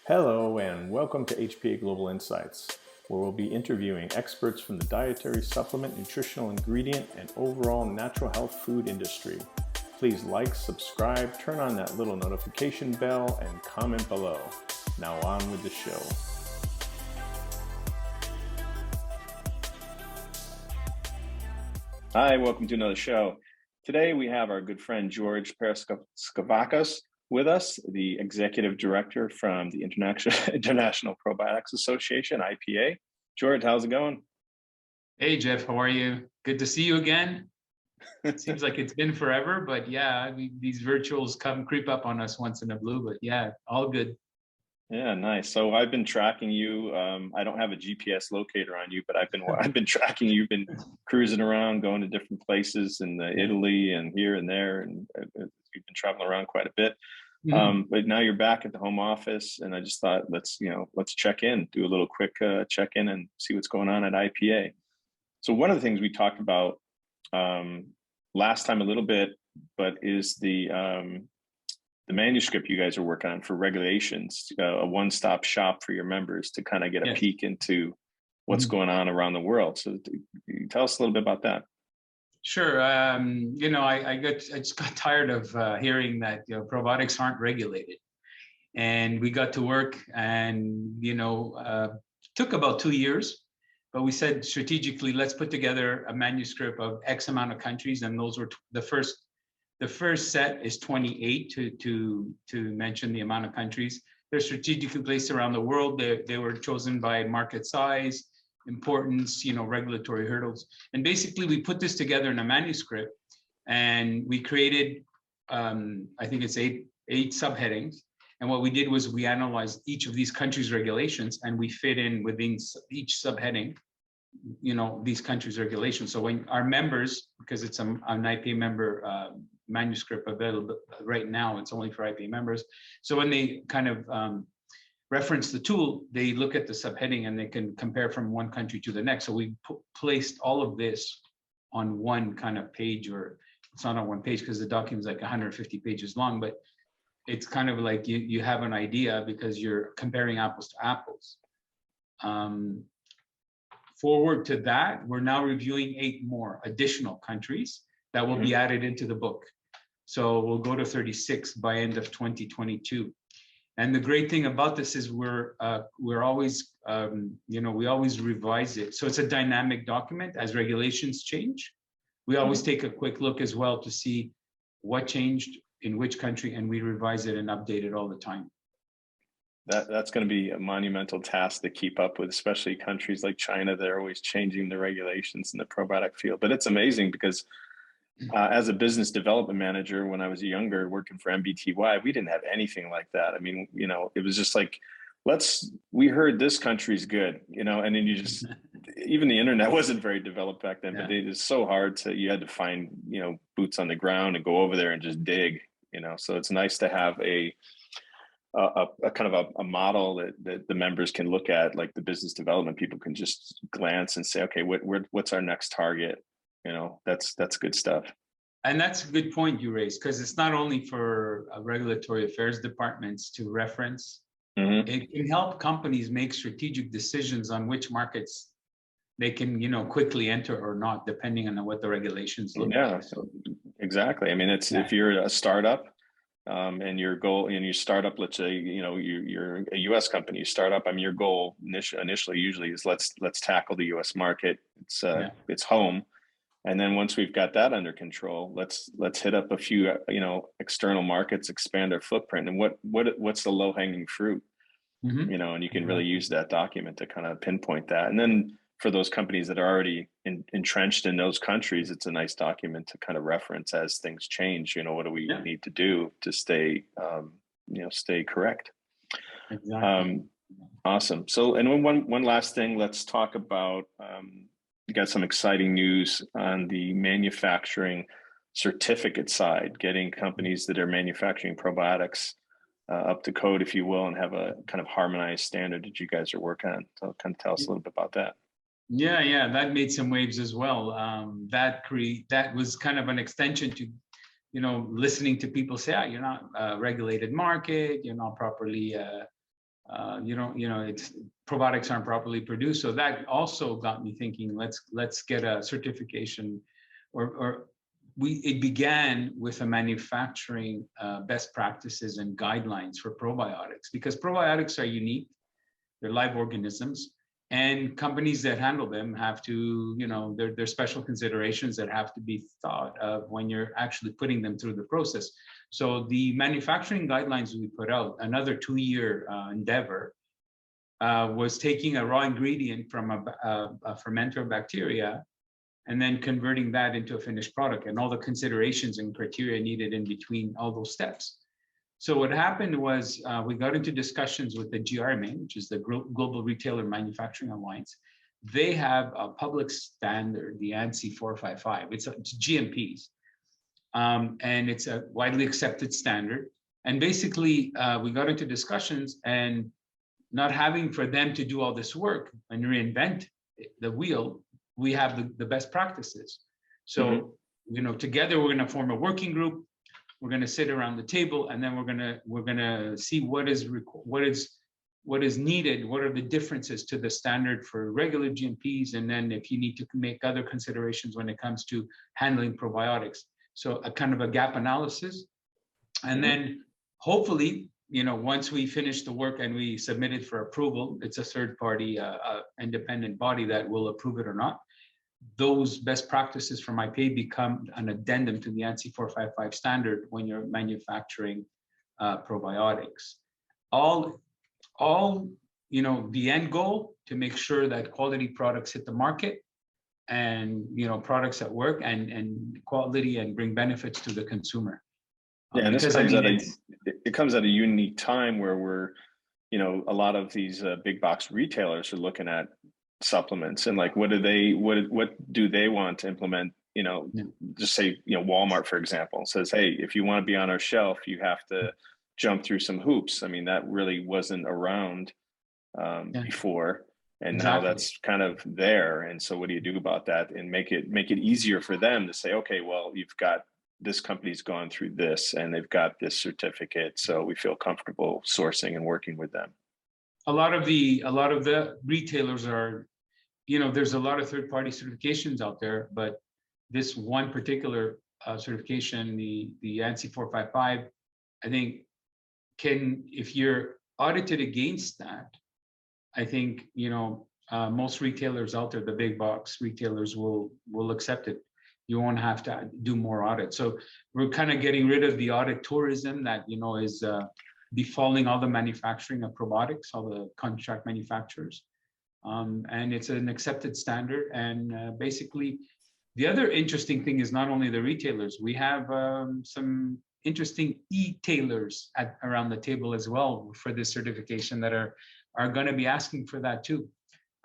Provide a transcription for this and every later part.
Hello and welcome to HPA Global Insights, where we'll be interviewing experts from the dietary supplement, nutritional ingredient, and overall natural health food industry. Please like, subscribe, turn on that little notification bell, and comment below. Now on with the show. Hi, welcome to another show. Today we have our good friend George Paraskevakos with us, the Executive Director from the International Probiotics Association, IPA. George, how's it going? Hey, Jeff, how are you? Good to see you again. It seems like it's been forever, but yeah, these virtuals creep up on us once in a blue, but yeah, all good. Yeah, nice. So I've been tracking you. I don't have a GPS locator on you, but I've been tracking you. You've been cruising around, going to different places in Italy and here and there, and you've been traveling around quite a bit. But now you're back at the home office, and I just thought let's check in, do a little quick check in, and see what's going on at IPA. So one of the things we talked about last time a little bit, but is the manuscript you guys are working on for regulations, a one-stop shop for your members to kind of get a peek into what's going on around the world. So tell us a little bit about that. Sure. I just got tired of hearing that probiotics aren't regulated, and we got to work, and took about 2 years, but we said strategically, let's put together a manuscript of X amount of countries, and those were the first set is 28 to mention the amount of countries. They're strategically placed around the world. They were chosen by market size, importance, regulatory hurdles. And basically we put this together in a manuscript, and we created, I think it's eight subheadings. And what we did was we analyzed each of these countries' regulations, and we fit in within each subheading, these countries' regulations. So when our members, because it's an IPA member manuscript available right now, it's only for IPA members. So when they kind of reference the tool, they look at the subheading and they can compare from one country to the next. So we placed all of this on one kind of page, or it's not on one page because the document is like 150 pages long, but it's kind of like you have an idea because you're comparing apples to apples. Forward to that, we're now reviewing 8 more additional countries that will be added into the book. So we'll go to 36 by end of 2022. And the great thing about this is we're always, we always revise it. So it's a dynamic document as regulations change. We always take a quick look as well to see what changed in which country, and we revise it and update it all the time. That's going to be a monumental task to keep up with, especially countries like China. They're always changing the regulations in the probiotic field. But it's amazing because as a business development manager, when I was younger, working for MBTY, we didn't have anything like that. I mean, it was just like, we heard this country's good, and then you just, even the internet wasn't very developed back then, but it is so hard you had to find, boots on the ground and go over there and just dig, so it's nice to have a kind of a model that the members can look at, like the business development people can just glance and say, okay, what's our next target? That's good stuff. And that's a good point you raised, because it's not only for regulatory affairs departments to reference. It can help companies make strategic decisions on which markets they can, quickly enter or not, depending on what the regulations look like. So exactly. I mean, if you're a startup, and your goal, and you start up, let's say, you're a US company, you start up, I mean, your goal initially usually is let's tackle the US market. It's home. And then once we've got that under control, let's hit up a few, external markets, expand our footprint. And what's the low hanging fruit, and you can really use that document to kind of pinpoint that. And then for those companies that are already entrenched in those countries, it's a nice document to kind of reference as things change. What do we need to do to stay correct? Exactly. Awesome. So, and one last thing, let's talk about, you got some exciting news on the manufacturing certificate side, getting companies that are manufacturing probiotics up to code, if you will, and have a kind of harmonized standard that you guys are working on. So kind of tell us a little bit about that. Yeah, that made some waves as well. That was kind of an extension to, listening to people say, you're not a regulated market, you're not properly it's probiotics aren't properly produced. So that also got me thinking, let's get a certification, it began with a manufacturing best practices and guidelines for probiotics, because probiotics are unique. They're live organisms, and companies that handle them have to, there's special considerations that have to be thought of when you're actually putting them through the process. So the manufacturing guidelines we put out, another 2-year endeavor, was taking a raw ingredient from a fermenter bacteria and then converting that into a finished product, and all the considerations and criteria needed in between all those steps. So what happened was we got into discussions with the GRMA, which is the Global Retailer Manufacturing Alliance. They have a public standard, the ANSI 455. It's GMPs, and it's a widely accepted standard. And basically, we got into discussions, and not having for them to do all this work and reinvent the wheel, we have the best practices. So, together we're going to form a working group. We're going to sit around the table, and then we're going to see what is needed, what are the differences to the standard for regular GMPs, and then if you need to make other considerations when it comes to handling probiotics. So a kind of a gap analysis, and then hopefully, once we finish the work and we submit it for approval, it's a third-party independent body that will approve it or not. Those best practices from IPA become an addendum to the ANSI 455 standard when you're manufacturing probiotics. All the end goal to make sure that quality products hit the market, and products that work and quality and bring benefits to the consumer. Yeah, and it comes at a unique time where we're, a lot of these big box retailers are looking at supplements, and like, what do they want to implement? Just say, Walmart, for example, says, hey, if you want to be on our shelf, you have to jump through some hoops. I mean, that really wasn't around before, and now that's kind of there. And so what do you do about that and make it easier for them to say, okay, well, you've got this company's gone through this and they've got this certificate, so we feel comfortable sourcing and working with them. A lot of the retailers are, there's a lot of third-party certifications out there, but this one particular certification, the ANSI 455, I think if you're audited against that, I think, most retailers out there, the big box retailers will accept it. You won't have to do more audits. So we're kind of getting rid of the audit tourism that, is befalling all the manufacturing of probiotics, all the contract manufacturers. And it's an accepted standard. And basically, the other interesting thing is not only the retailers, we have some interesting e-tailers around the table as well for this certification that are going to be asking for that too.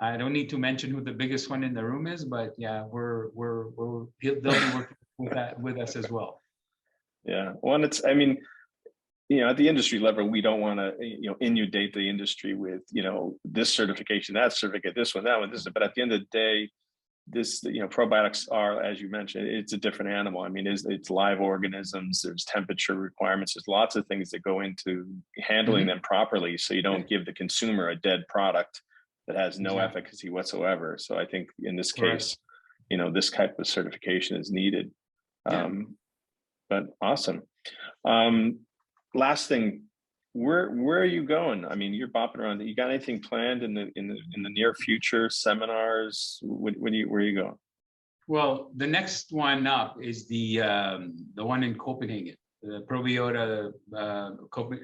I don't need to mention who the biggest one in the room is, but yeah, they'll be working with us as well. Yeah, well, at the industry level, we don't want to, inundate the industry with, this certification, that certificate, this one, that one, this. But at the end of the day, this, probiotics are, as you mentioned, it's a different animal. I mean, it's live organisms. There's temperature requirements. There's lots of things that go into handling them properly, so you don't give the consumer a dead product that has no efficacy whatsoever. So I think in this case, this type of certification is needed. But awesome. Last thing, where are you going? I mean, you're bopping around. You got anything planned in the near future? Seminars? Where are you going? Well, the next one up is the one in Copenhagen, the Probiota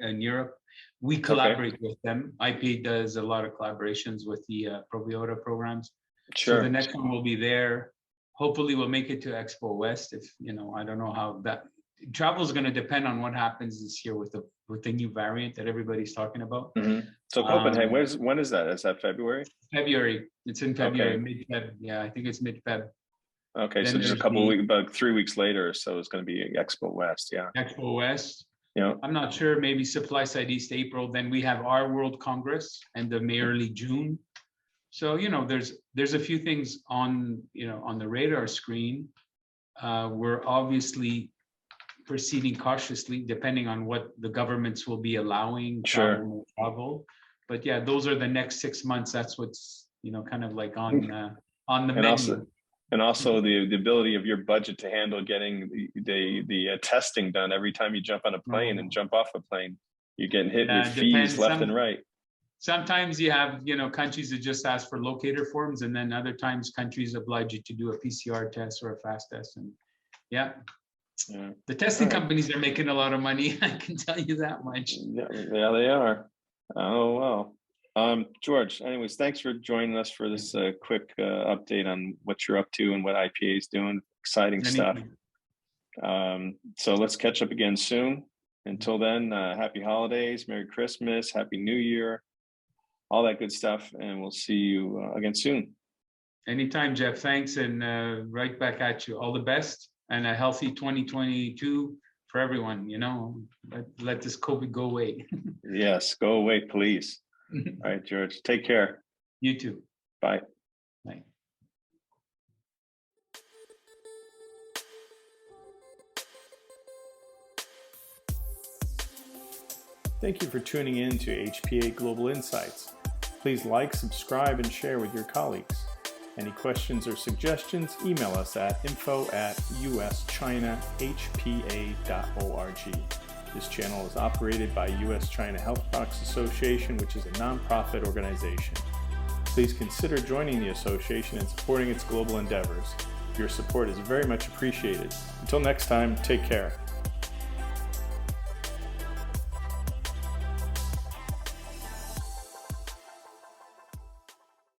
in Europe. We collaborate with them. IPA does a lot of collaborations with the Probiota programs. Sure. So the next one will be there. Hopefully we'll make it to Expo West. If, I don't know how that travel is going to depend on what happens this year with the new variant that everybody's talking about. So Copenhagen, when is that? Is that February? February. It's in February, mid-Feb. Yeah, I think it's mid-Feb. Okay, then so just a couple of weeks, about 3 weeks later or so, it's going to be Expo West. Yeah. Expo West. Yeah. I'm not sure, maybe Supply Side East April. Then we have our World Congress and the early June. So, there's a few things on the radar screen. We're obviously proceeding cautiously, depending on what the governments will be allowing travel. but yeah, those are the next 6 months. That's what's, kind of like on the And menu. also the ability of your budget to handle getting the testing done every time you jump on a plane and jump off a plane. You're getting hit with fees left and right. Sometimes you have, countries that just ask for locator forms, and then other times countries oblige you to do a PCR test or a fast test. And yeah. The testing companies are making a lot of money. I can tell you that much. Yeah, they are. Oh, well. George, anyways, thanks for joining us for this quick update on what you're up to and what IPA is doing. Exciting stuff. So let's catch up again soon. Until then, happy holidays, Merry Christmas, Happy New Year, all that good stuff. And we'll see you again soon. Anytime, Jeff. Thanks. And right back at you. All the best and a healthy 2022 for everyone. Let this COVID go away. Yes, go away, please. All right, George, take care. You too. Bye. Bye. Thank you for tuning in to HPA Global Insights. Please like, subscribe, and share with your colleagues. Any questions or suggestions, email us at info@uschinahpa.org. This channel is operated by US-China Health Products Association, which is a nonprofit organization. Please consider joining the association and supporting its global endeavors. Your support is very much appreciated. Until next time, take care.